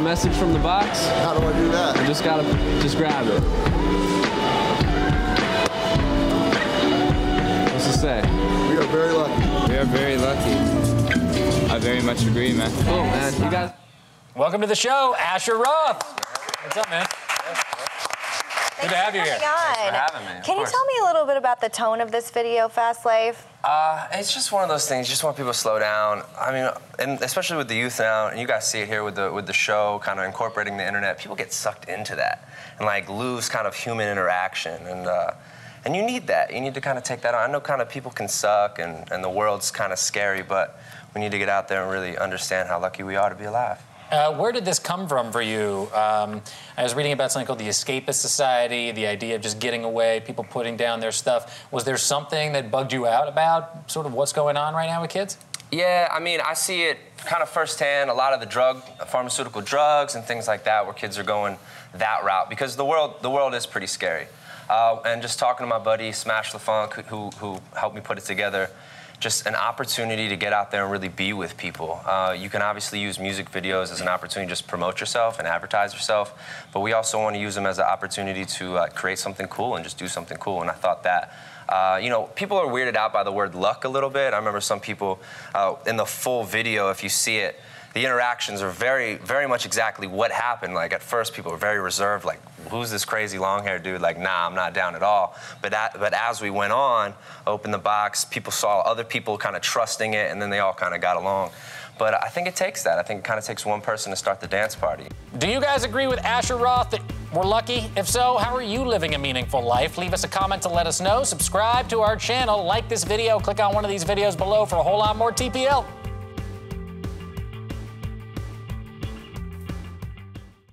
a message from the box? How do I do that? You just grab it. What's it say? We are very lucky. We are very lucky. I very much agree, man. Cool, man. You guys. Welcome to the show, Asher Roth. What's up, man? Good to have you here. Thanks for having me. Can you tell me a little bit about the tone of this video, Fast Life? It's just one of those things. You just want people to slow down. I mean, and especially with the youth now, and you guys see it here with the show, kind of incorporating the internet. People get sucked into that and like lose kind of human interaction, and you need that. You need to kind of take that on. I know kind of people can suck, and the world's kind of scary, but we need to get out there and really understand how lucky we are to be alive. Where did this come from for you? I was reading about something called the Escapist Society, the idea of just getting away, people putting down their stuff. Was there something that bugged you out about sort of what's going on right now with kids? Yeah, I mean, I see it kind of firsthand, a lot of the pharmaceutical drugs and things like that, where kids are going that route, because the world is pretty scary. And just talking to my buddy, Smash LaFunk, who helped me put it together, just an opportunity to get out there and really be with people. You can obviously use music videos as an opportunity to just promote yourself and advertise yourself, but we also want to use them as an opportunity to create something cool and just do something cool. And I thought that, you know, people are weirded out by the word luck a little bit. I remember some people in the full video, if you see it, the interactions are very, very much exactly what happened. Like at first, people were very reserved, like, who's this crazy long-haired dude? Like, nah, I'm not down at all. But as we went on, opened the box, people saw other people kind of trusting it, and then they all kind of got along. But I think it takes that. I think it kind of takes one person to start the dance party. Do you guys agree with Asher Roth that we're lucky? If so, how are you living a meaningful life? Leave us a comment to let us know. Subscribe to our channel, like this video, click on one of these videos below for a whole lot more TPL.